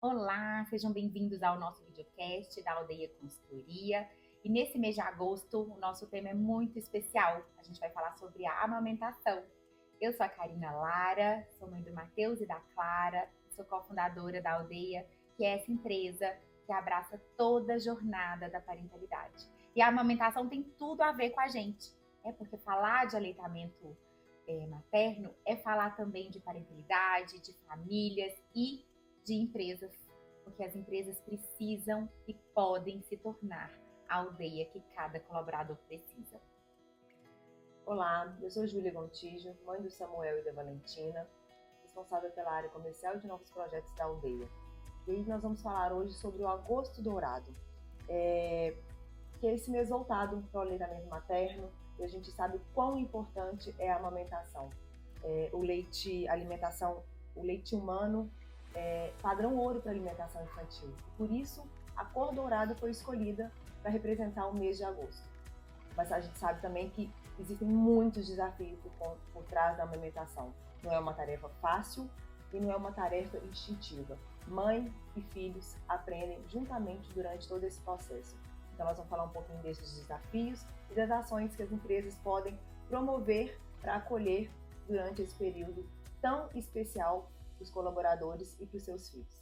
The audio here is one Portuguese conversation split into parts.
Olá, sejam bem-vindos ao nosso videocast da Aldeia Consultoria. E nesse mês de agosto, o nosso tema é muito especial. A gente vai falar sobre a amamentação. Eu sou a Karina Lara, sou mãe do Matheus e da Clara, sou cofundadora da Aldeia, que é essa empresa que abraça toda a jornada da parentalidade. E a amamentação tem tudo a ver com a gente, porque falar de aleitamento materno é falar também de parentalidade, de famílias e de empresas, porque as empresas precisam e podem se tornar a aldeia que cada colaborador precisa. Olá, eu sou Júlia Gontijo, mãe do Samuel e da Valentina, responsável pela área comercial de novos projetos da aldeia. E aí nós vamos falar hoje sobre o Agosto Dourado, que é esse mês voltado para o aleitamento materno, e a gente sabe o quão importante é a amamentação. O leite humano padrão ouro para a alimentação infantil. Por isso, a cor dourada foi escolhida para representar o mês de agosto. Mas a gente sabe também que existem muitos desafios por trás da amamentação. Não é uma tarefa fácil e não é uma tarefa instintiva. Mãe e filhos aprendem juntamente durante todo esse processo. Então nós vamos falar um pouquinho desses desafios e das ações que as empresas podem promover para acolher durante esse período tão especial para os colaboradores e para os seus filhos.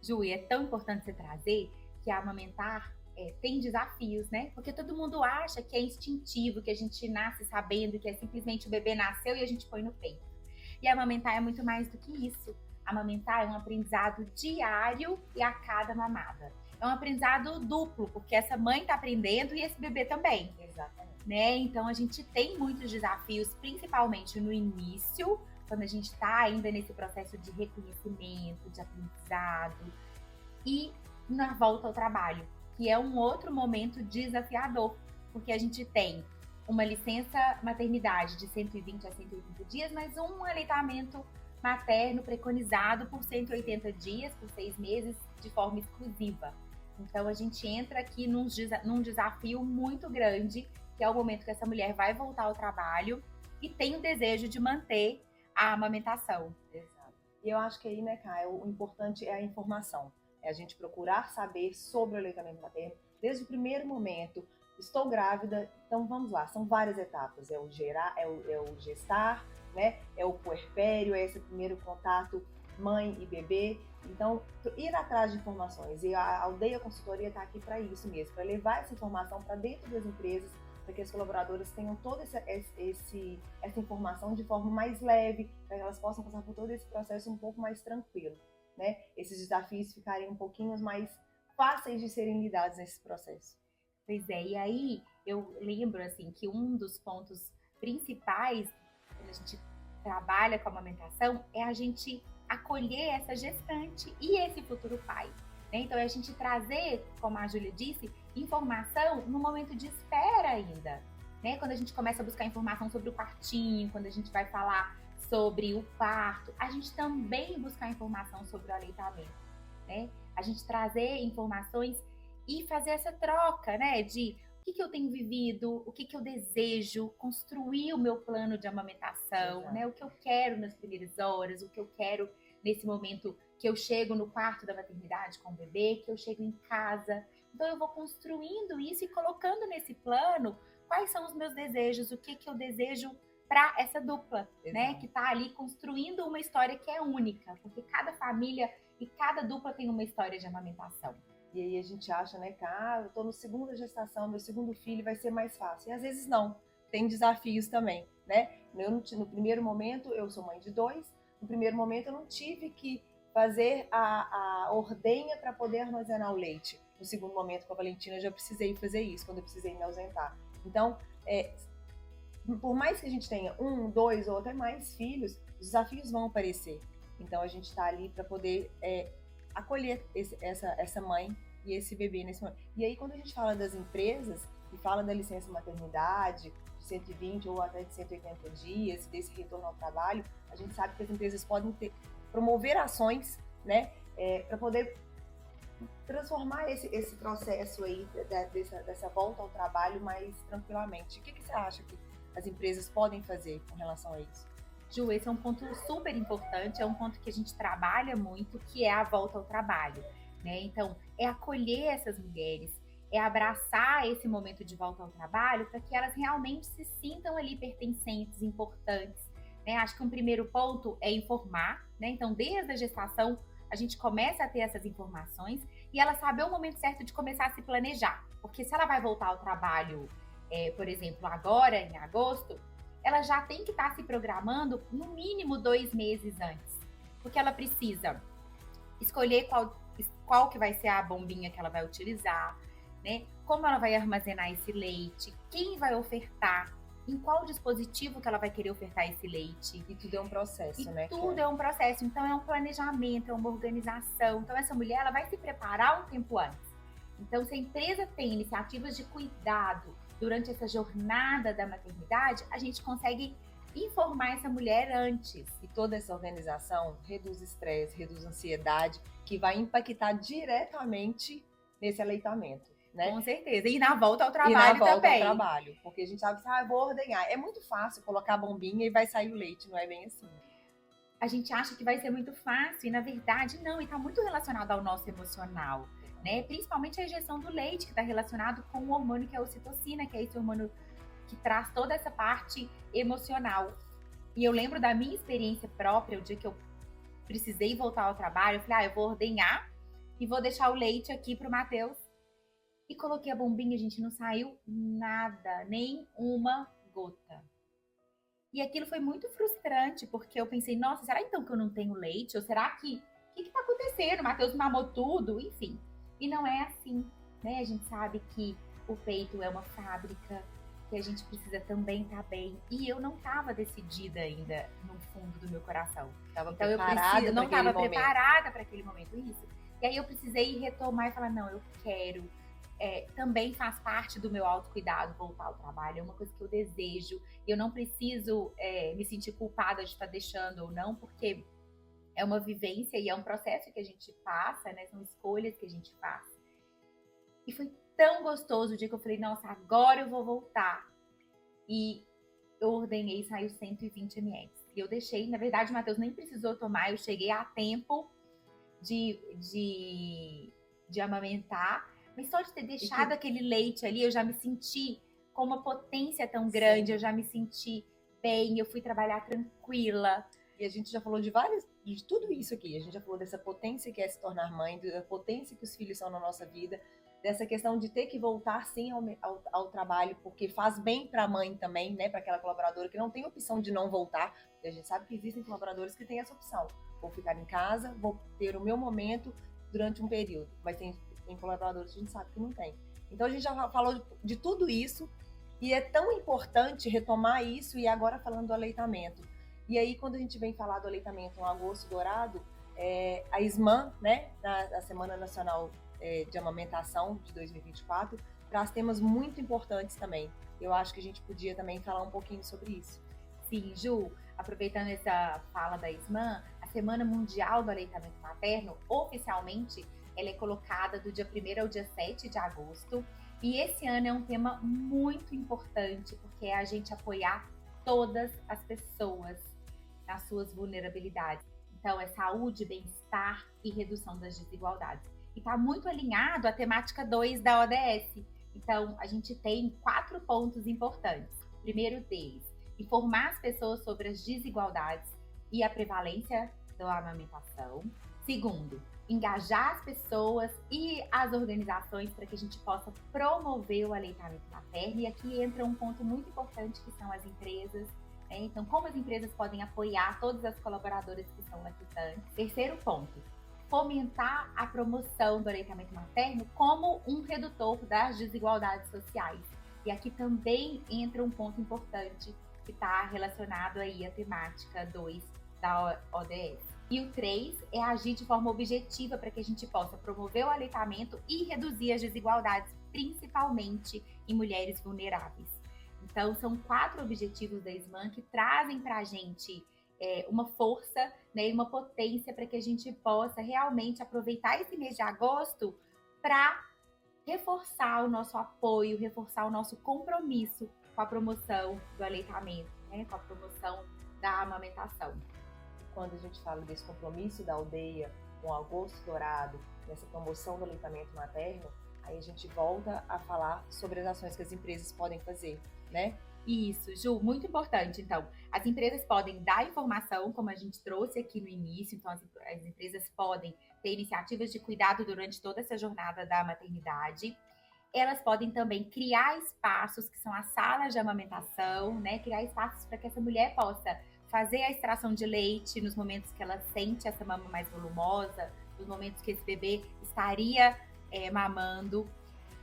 Ju, é tão importante você trazer que a amamentar tem desafios, né? Porque todo mundo acha que é instintivo, que a gente nasce sabendo que é simplesmente o bebê nasceu e a gente põe no peito. E amamentar é muito mais do que isso. Amamentar é um aprendizado diário e a cada mamada. É um aprendizado duplo, porque essa mãe está aprendendo e esse bebê também. Exatamente. Né? Então a gente tem muitos desafios, principalmente no início, quando a gente está ainda nesse processo de reconhecimento, de aprendizado, e na volta ao trabalho, que é um outro momento desafiador, porque a gente tem uma licença maternidade de 120 a 180 dias, mas um aleitamento materno preconizado por 180 dias, por 6 meses, de forma exclusiva. Então a gente entra aqui num desafio muito grande, que é o momento que essa mulher vai voltar ao trabalho e tem o desejo de manter a amamentação. Exato. E eu acho que aí, né, Caio, o importante é a informação. É a gente procurar saber sobre o aleitamento materno desde o primeiro momento. Estou grávida, então vamos lá, são várias etapas. É o gestar, né? É o puerpério, é esse primeiro contato mãe e bebê. Então, ir atrás de informações. E a Aldeia Consultoria está aqui para isso mesmo, para levar essa informação para dentro das empresas, para que as colaboradoras tenham toda essa informação de forma mais leve, para que elas possam passar por todo esse processo um pouco mais tranquilo, né? Esses desafios ficarem um pouquinho mais fáceis de serem lidados nesse processo. Pois é, e aí eu lembro assim que um dos pontos principais quando a gente trabalha com a amamentação é a gente acolher essa gestante e esse futuro pai. Né? Então é a gente trazer, como a Júlia disse, informação no momento de espera ainda. Né? Quando a gente começa a buscar informação sobre o partinho, quando a gente vai falar sobre o parto, a gente também buscar informação sobre o aleitamento. Né? A gente trazer informações e fazer essa troca, né? De o que eu tenho vivido, o que eu desejo, construir o meu plano de amamentação, né? O que eu quero nas primeiras horas, o que eu quero nesse momento que eu chego no quarto da maternidade com o bebê, que eu chego em casa. Então eu vou construindo isso e colocando nesse plano quais são os meus desejos, o que eu desejo para essa dupla, né? Que está ali construindo uma história que é única, porque cada família e cada dupla tem uma história de amamentação. E aí a gente acha, né, que eu tô no segunda gestação, meu segundo filho vai ser mais fácil. E às vezes não, tem desafios também, né? No primeiro momento, eu sou mãe de 2, no primeiro momento eu não tive que fazer a ordenha para poder armazenar o leite. No segundo momento, com a Valentina, eu já precisei fazer isso, quando eu precisei me ausentar. Então, por mais que a gente tenha 1, 2 ou até mais filhos, os desafios vão aparecer. Então a gente está ali para poder acolher essa mãe e esse bebê nesse momento. E aí quando a gente fala das empresas e fala da licença maternidade de 120 ou até de 180 dias, desse retorno ao trabalho, a gente sabe que as empresas podem promover ações, né, para poder transformar esse processo aí dessa volta ao trabalho mais tranquilamente. O que você acha que as empresas podem fazer com relação a isso? Ju, esse é um ponto super importante, é um ponto que a gente trabalha muito, que é a volta ao trabalho, né? Então, é acolher essas mulheres, é abraçar esse momento de volta ao trabalho para que elas realmente se sintam ali pertencentes, importantes, né? Acho que um primeiro ponto é informar, né? Então, desde a gestação, a gente começa a ter essas informações e ela saber o momento certo de começar a se planejar. Porque se ela vai voltar ao trabalho, por exemplo, agora, em agosto, ela já tem que estar se programando no mínimo 2 meses antes. Porque ela precisa escolher qual que vai ser a bombinha que ela vai utilizar, né? Como ela vai armazenar esse leite, quem vai ofertar, em qual dispositivo que ela vai querer ofertar esse leite. E tudo é um processo, né? Tudo é um processo, então é um planejamento, é uma organização. Então essa mulher, ela vai se preparar um tempo antes. Então, se a empresa tem iniciativas de cuidado durante essa jornada da maternidade, a gente consegue informar essa mulher antes. E toda essa organização reduz estresse, reduz ansiedade, que vai impactar diretamente nesse aleitamento, né? Com certeza. E na volta ao trabalho também. E na volta também. ao trabalho. Porque a gente sabe, eu vou ordenhar. É muito fácil colocar a bombinha e vai sair o leite, não é bem assim. A gente acha que vai ser muito fácil e, na verdade, não. E está muito relacionado ao nosso emocional, né? Principalmente a injeção do leite, que está relacionado com o hormônio que é a ocitocina, que é esse hormônio que traz toda essa parte emocional. E eu lembro da minha experiência própria, o dia que eu precisei voltar ao trabalho, eu falei, eu vou ordenhar e vou deixar o leite aqui pro Matheus. E coloquei a bombinha, gente, não saiu nada, nem uma gota. E aquilo foi muito frustrante, porque eu pensei, nossa, será então que eu não tenho leite? Ou será que... O que tá acontecendo? O Matheus mamou tudo, enfim. E não é assim, né? A gente sabe que o peito é uma fábrica, que a gente precisa também estar bem. E eu não estava decidida ainda no fundo do meu coração. Então eu não estava preparada para aquele momento, isso. E aí eu precisei retomar e falar, não, eu quero. Também faz parte do meu autocuidado voltar ao trabalho, é uma coisa que eu desejo. E eu não preciso me sentir culpada de estar deixando ou não, porque é uma vivência e é um processo que a gente passa, né? São escolhas que a gente faz. E foi tão gostoso o dia que eu falei, nossa, agora eu vou voltar. E eu ordenhei e saiu 120 ml. E eu deixei, na verdade, o Matheus nem precisou tomar, eu cheguei a tempo de amamentar. Mas só de ter deixado aquele leite ali, eu já me senti com uma potência tão grande, Sim. Eu já me senti bem, eu fui trabalhar tranquila. E a gente já falou de tudo isso aqui. A gente já falou dessa potência que é se tornar mãe, da potência que os filhos são na nossa vida, dessa questão de ter que voltar sim ao trabalho, porque faz bem para a mãe também, né? Para aquela colaboradora que não tem opção de não voltar. E a gente sabe que existem colaboradores que têm essa opção. Vou ficar em casa, vou ter o meu momento durante um período. Mas tem colaboradores que a gente sabe que não tem. Então a gente já falou de tudo isso e é tão importante retomar isso e agora falando do aleitamento. E aí quando a gente vem falar do aleitamento no agosto dourado, a SMAN, né, na Semana Nacional de Amamentação de 2024, traz temas muito importantes também. Eu acho que a gente podia também falar um pouquinho sobre isso. Sim, Ju, aproveitando essa fala da SMAN, a Semana Mundial do Aleitamento Materno, oficialmente, ela é colocada do dia 1º ao dia 7 de agosto. E esse ano é um tema muito importante, porque é a gente apoiar todas as pessoas nas suas vulnerabilidades. Então, é saúde, bem-estar e redução das desigualdades. E está muito alinhado à temática 2 da ODS. Então, a gente tem 4 pontos importantes. O primeiro deles, informar as pessoas sobre as desigualdades e a prevalência da amamentação. Segundo, engajar as pessoas e as organizações para que a gente possa promover o aleitamento materno. E aqui entra um ponto muito importante, que são as empresas. Então, como as empresas podem apoiar todas as colaboradoras que são lactantes. Terceiro ponto, fomentar a promoção do aleitamento materno como um redutor das desigualdades sociais. E aqui também entra um ponto importante que está relacionado aí à temática 2 da ODS. E o 3 é agir de forma objetiva para que a gente possa promover o aleitamento e reduzir as desigualdades, principalmente em mulheres vulneráveis. Então, são 4 objetivos da SMAN que trazem para a gente uma força, né, e uma potência para que a gente possa realmente aproveitar esse mês de agosto para reforçar o nosso apoio, reforçar o nosso compromisso com a promoção do aleitamento, né, com a promoção da amamentação. Quando a gente fala desse compromisso da aldeia com o agosto dourado, nessa promoção do aleitamento materno, aí a gente volta a falar sobre as ações que as empresas podem fazer, né? Isso, Ju, muito importante. Então, as empresas podem dar informação, como a gente trouxe aqui no início, então as empresas podem ter iniciativas de cuidado durante toda essa jornada da maternidade. Elas podem também criar espaços, que são as salas de amamentação, né? Criar espaços para que essa mulher possa fazer a extração de leite nos momentos que ela sente essa mama mais volumosa, nos momentos que esse bebê estaria mamando.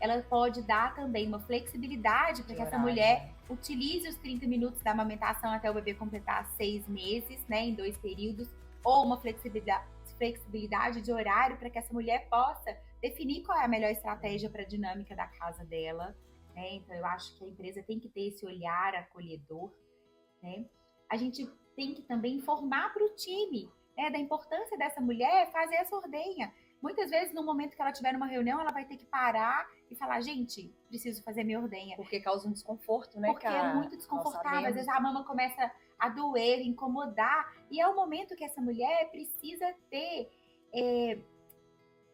Ela pode dar também uma flexibilidade para que essa mulher utilize os 30 minutos da amamentação até o bebê completar 6 meses, né, em 2 períodos, ou uma flexibilidade de horário para que essa mulher possa definir qual é a melhor estratégia para a dinâmica da casa dela, né? Então, eu acho que a empresa tem que ter esse olhar acolhedor, né? A gente tem que também informar para o time, né, da importância dessa mulher fazer essa ordenha. Muitas vezes, no momento que ela estiver numa reunião, ela vai ter que parar e falar, gente, preciso fazer minha ordenha. Porque causa um desconforto, né? Porque é muito desconfortável. Às vezes a mama começa a doer, incomodar. E é o momento que essa mulher precisa ter...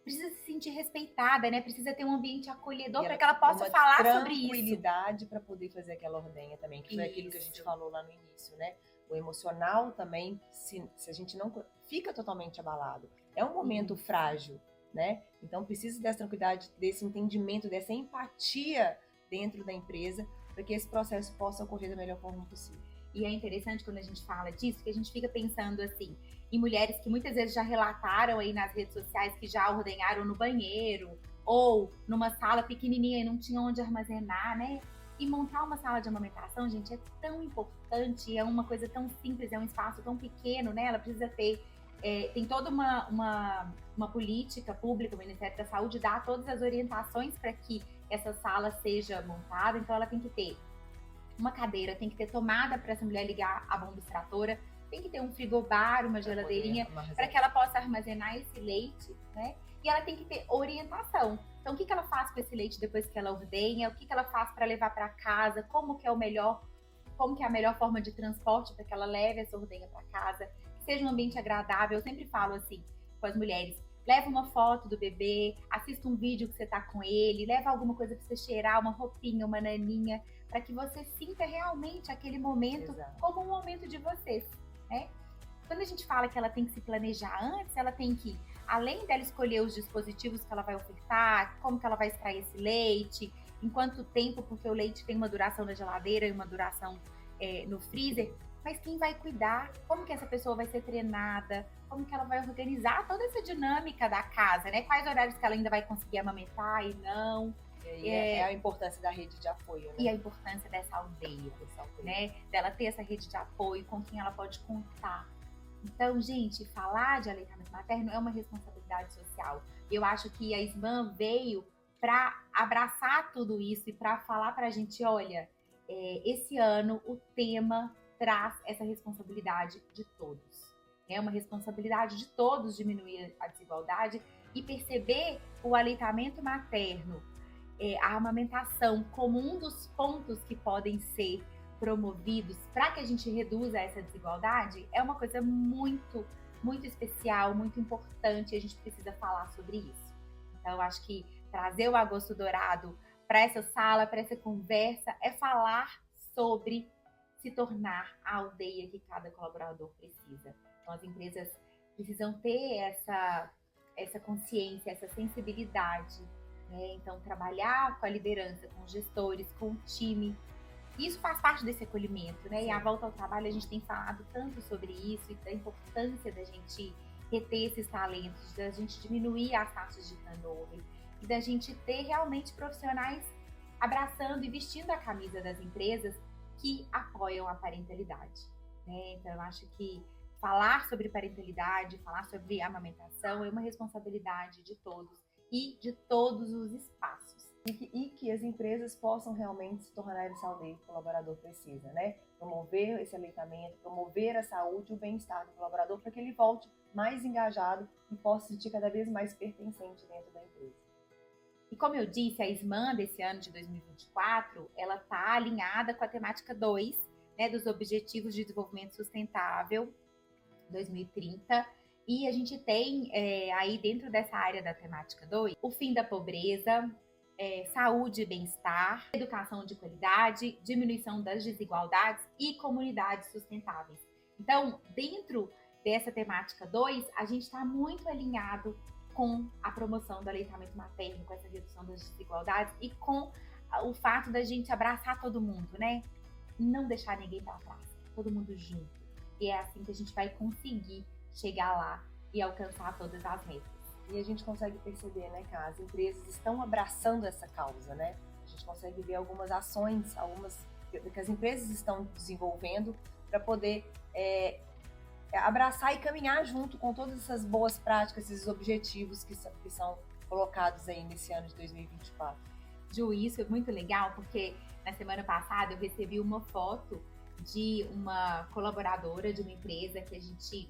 precisa se sentir respeitada, né? Precisa ter um ambiente acolhedor para que ela possa falar sobre isso. Tranquilidade para poder fazer aquela ordenha também, que foi aquilo que a gente falou lá no início, né? O emocional também, se a gente não fica totalmente abalado. É um momento frágil, né? Então precisa dessa tranquilidade, desse entendimento, dessa empatia dentro da empresa, para que esse processo possa ocorrer da melhor forma possível. E é interessante quando a gente fala disso, que a gente fica pensando assim, em mulheres que muitas vezes já relataram aí nas redes sociais que já ordenharam no banheiro, ou numa sala pequenininha e não tinha onde armazenar, né? E montar uma sala de amamentação, gente, é tão importante, é uma coisa tão simples, é um espaço tão pequeno, né? Ela precisa ter, tem toda uma política pública, o Ministério da Saúde dá todas as orientações para que essa sala seja montada, então ela tem que ter uma cadeira, tem que ter tomada para essa mulher ligar a bomba extratora, tem que ter um frigobar, uma geladeirinha, para que ela possa armazenar esse leite, né? E ela tem que ter orientação. Então, o que ela faz com esse leite depois que ela ordenha? O que ela faz para levar para casa? Como que é a melhor forma de transporte para que ela leve essa ordenha para casa? Que seja um ambiente agradável. Eu sempre falo assim com as mulheres: leva uma foto do bebê, assista um vídeo que você tá com ele, leva alguma coisa para você cheirar, uma roupinha, uma naninha, para que você sinta realmente aquele momento como um momento de vocês, né? Quando a gente fala que ela tem que se planejar antes, ela tem que, além dela escolher os dispositivos que ela vai ofertar, como que ela vai extrair esse leite, em quanto tempo, porque o leite tem uma duração na geladeira e uma duração no freezer, mas quem vai cuidar, como que essa pessoa vai ser treinada, como que ela vai organizar toda essa dinâmica da casa, né? Quais horários que ela ainda vai conseguir amamentar e não. E é a importância da rede de apoio, né? E a importância dessa aldeia, né? Dela ter essa rede de apoio com quem ela pode contar. Então, gente, falar de aleitamento materno é uma responsabilidade social. Eu acho que a SBAM veio para abraçar tudo isso e para falar para a gente, olha, esse ano o tema traz essa responsabilidade de todos. É uma responsabilidade de todos diminuir a desigualdade e perceber o aleitamento materno, a amamentação como um dos pontos que podem ser promovidos para que a gente reduza essa desigualdade, é uma coisa muito, muito especial, muito importante, e a gente precisa falar sobre isso. Então, eu acho que trazer o Agosto Dourado para essa sala, para essa conversa, é falar sobre se tornar a aldeia que cada colaborador precisa. Então, as empresas precisam ter essa consciência, essa sensibilidade, né? Então, trabalhar com a liderança, com os gestores, com o time. Isso faz parte desse acolhimento, né? Sim. E a volta ao trabalho, a gente tem falado tanto sobre isso e da importância da gente reter esses talentos, da gente diminuir as taxas de turnover e da gente ter realmente profissionais abraçando e vestindo a camisa das empresas que apoiam a parentalidade, né? Então, eu acho que falar sobre parentalidade, falar sobre amamentação é uma responsabilidade de todos e de todos os espaços. E que as empresas possam realmente se tornar essa aldeia que o colaborador precisa, né? Promover esse aleitamento, promover a saúde e o bem-estar do colaborador para que ele volte mais engajado e possa se sentir cada vez mais pertencente dentro da empresa. E como eu disse, a SMAN desse ano de 2024, ela está alinhada com a temática 2 né, dos Objetivos de Desenvolvimento Sustentável 2030. E a gente tem aí dentro dessa área da temática 2, o fim da pobreza, saúde e bem-estar, educação de qualidade, diminuição das desigualdades e comunidades sustentáveis. Então, dentro dessa temática 2, a gente está muito alinhado com a promoção do aleitamento materno, com essa redução das desigualdades e com o fato da gente abraçar todo mundo, né? Não deixar ninguém para trás, todo mundo junto. E é assim que a gente vai conseguir chegar lá e alcançar todas as metas. E a gente consegue perceber, né, que as empresas estão abraçando essa causa, né? A gente consegue ver algumas ações, que as empresas estão desenvolvendo para poder abraçar e caminhar junto com todas essas boas práticas, esses objetivos que são colocados aí nesse ano de 2024. Ju, isso é muito legal, porque na semana passada eu recebi uma foto de uma colaboradora de uma empresa que a gente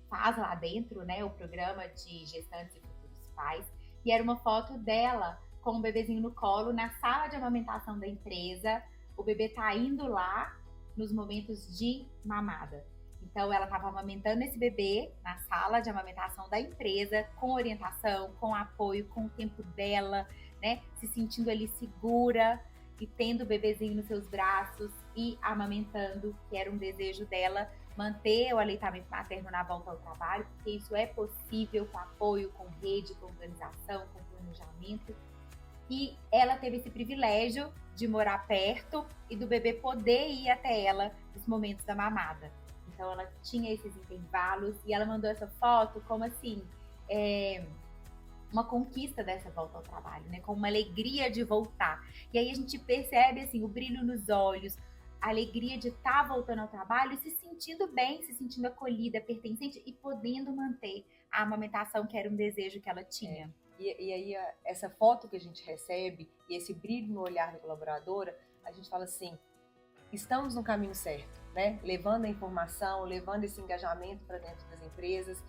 faz lá dentro, né, o programa de gestantes e futuros pais, e era uma foto dela com o bebezinho no colo na sala de amamentação da empresa. O bebê tá indo lá nos momentos de mamada. Então, ela estava amamentando esse bebê na sala de amamentação da empresa, com orientação, com apoio, com o tempo dela, né? Se sentindo ali segura e tendo o bebezinho nos seus braços e amamentando, que era um desejo dela, manter o aleitamento materno na volta ao trabalho, porque isso é possível com apoio, com rede, com organização, com planejamento. E ela teve esse privilégio de morar perto e do bebê poder ir até ela nos momentos da mamada. Então, ela tinha esses intervalos e ela mandou essa foto como assim, uma conquista dessa volta ao trabalho, né? Com uma alegria de voltar. E aí a gente percebe assim, o brilho nos olhos, a alegria de estar voltando ao trabalho e se sentindo bem, se sentindo acolhida, pertencente e podendo manter a amamentação, que era um desejo que ela tinha. E aí, essa foto que a gente recebe e esse brilho no olhar da colaboradora, a gente fala assim, estamos no caminho certo, né? Levando a informação, levando esse engajamento para dentro das empresas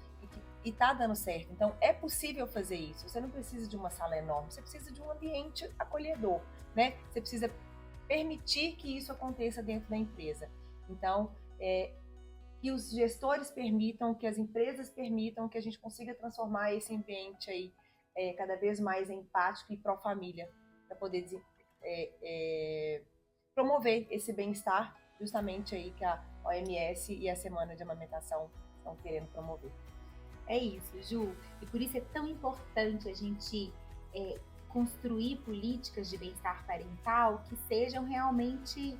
e tá dando certo. Então, é possível fazer isso. Você não precisa de uma sala enorme, você precisa de um ambiente acolhedor, né? Você precisa permitir que isso aconteça dentro da empresa. Então, que os gestores permitam, que as empresas permitam, que a gente consiga transformar esse ambiente aí cada vez mais empático e pró-família, para poder promover esse bem-estar, justamente aí que a OMS e a Semana de Amamentação estão querendo promover. É isso, Ju. E por isso é tão importante a gente construir políticas de bem-estar parental que sejam realmente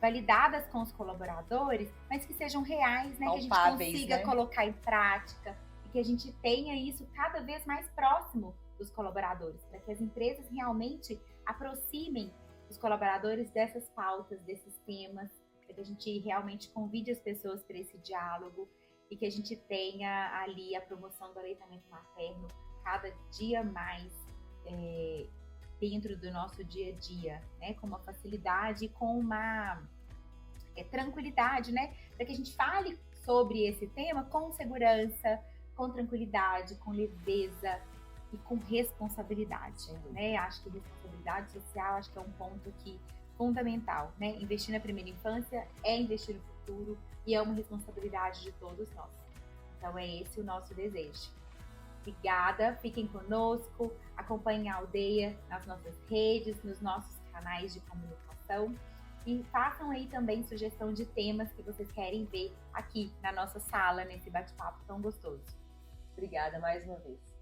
validadas com os colaboradores, mas que sejam reais, né? Palpáveis, que a gente consiga, né? Colocar em prática e que a gente tenha isso cada vez mais próximo dos colaboradores, para que as empresas realmente aproximem os colaboradores dessas pautas, desses temas, para que a gente realmente convide as pessoas para esse diálogo e que a gente tenha ali a promoção do aleitamento materno cada dia mais dentro do nosso dia a dia, né? Com uma facilidade, com uma tranquilidade, né? Para que a gente fale sobre esse tema com segurança, com tranquilidade, com leveza e com responsabilidade, né? Acho que responsabilidade social, acho que é um ponto aqui fundamental, né? Investir na primeira infância é investir no futuro e é uma responsabilidade de todos nós. Então é esse o nosso desejo. Obrigada, fiquem conosco, acompanhem a Aldeia nas nossas redes, nos nossos canais de comunicação e façam aí também sugestão de temas que vocês querem ver aqui na nossa sala, nesse bate-papo tão gostoso. Obrigada mais uma vez.